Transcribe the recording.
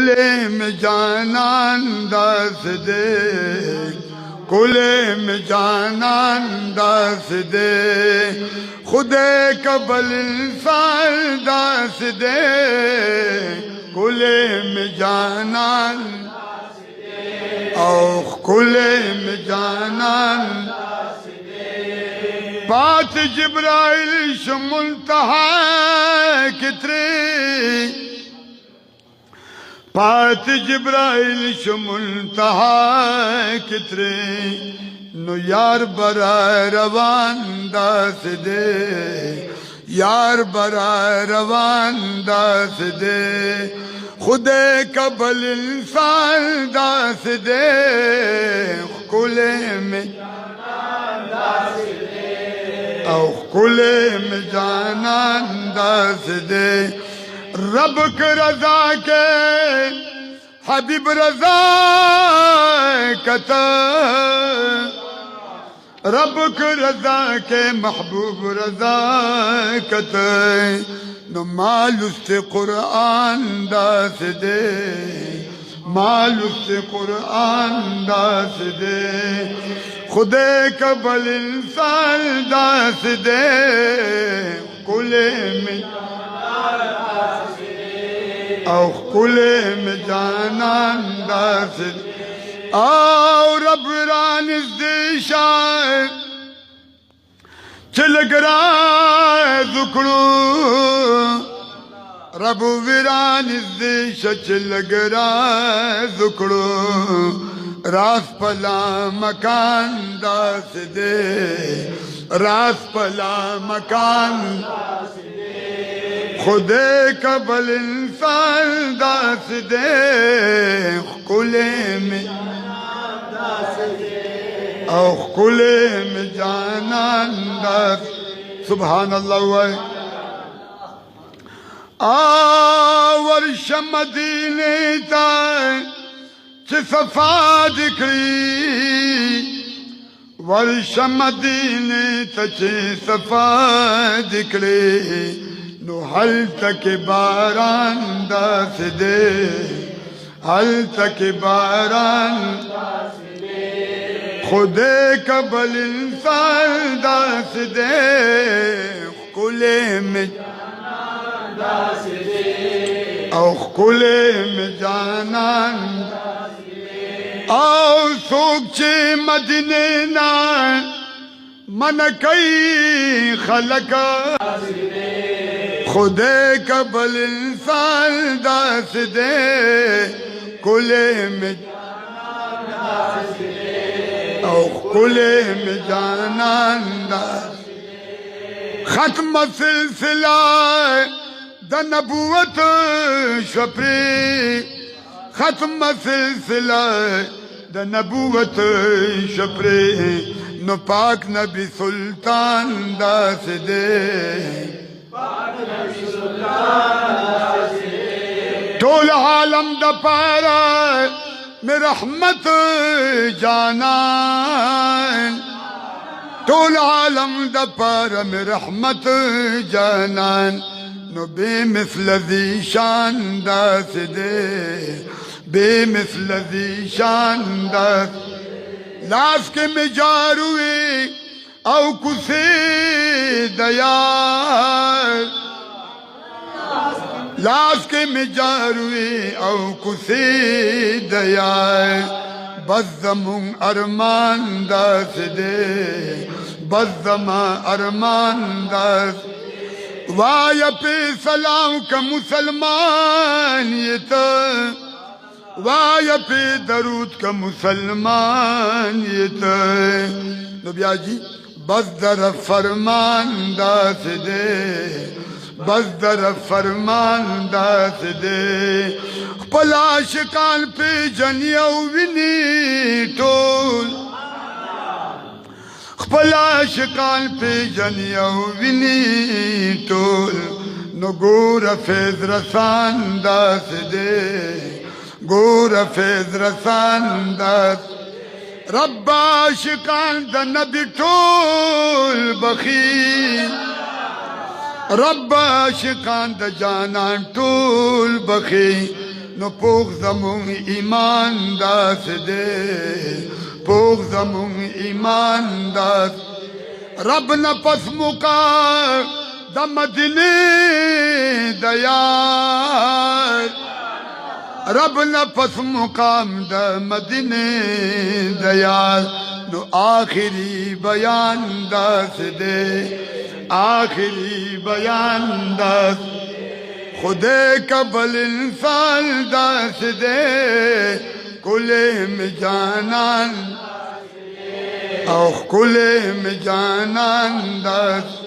कुले में जानान दास दे, कुले में जानान दास दे, खुदे कबल इंसान दास दे, कुले में जानान और कुले में जानान पात जिब्राइल मुल्तहा कितरे पात जिब्राइल मुल्तहा कितरे नो यार बरा रवान दास दे, यार बरा रवान दास दे, खुदे कबल इंसान दास दे, कुले में और कुले में जाना दास दे, रब के रजा के हबीब रजा कता, रब के रजा के महबूब रजा कता, नो मालूस कुरान दास दे, मालूस कुरान दास दे, खुदे कबल इंसान दास दे, कुले में और कुले में जाना दास दे, और रब रान शायर चिलगरा दुखड़ू, रब वीरान चिलगरा दुखड़ू, रास पला मकान दास दे, रास पला मकान खुदे कबल इंसान दास दे, कुले में और कुले में जाना दास, सुभान अल्लाह। वर्ष मदीने च सफ़ा दिखड़ी, वर्ष मदीने च सफ़ा दिखड़ी, नो हल तक बारान दास दे, हल तक बारान खुदे कबल इंसान दास दे, कुले में और कुले में जाना और सोचे मदीने ना मन कई खलक, खुदे कबल इंसान दास दे, कुले में और कुले में जाना दास, खत्म सिलसिला द नबूवत शफरी, खत्म सिलसिला द नबूवत शफरी, नो पाक नबी सुल्तान दास दे, टोल आलम द पारा में रहमत जाना, टोल आलम द पारा में रहमत जानान, नो बेमिसल दी शान दास दे, बेमिसल दी शान दास, लाश के में जारुए औ कुसे दयाल, लाश के में जारुए औ कुसे दयाल, बज़्ज़मुं अरमान दास दे, बज़्ज़मा अरमान दास, वाय पे सलाम का मुसलमान ये तो, वाय पे दरूद का मुसलमान ये तो, नबिया जी बज़्ज़र फरमान दास दे, बज़्ज़र फरमान दास दे, पलाशिकान पे जनिया विनी टोल, पलाशिकान पे जनिया विनी टोल, नो गोर फैज़ रसान दास दे, गोर फैज़ रसान दास, रब्बा शिकान द नबी टोल बखी, रब्बा शिकान द जानान टोल बखी, نو پوخ زمون ایمان داس دے پوخ زمون ایمان داس رب نہ پس مکا دا مدینے دیار رب نہ پس مقام دا مدینے دیار نو آخری بیان داس دے آخری بیان داس خدے قبل انسان داس دے کلے میں جانان او کلے میں جانان داس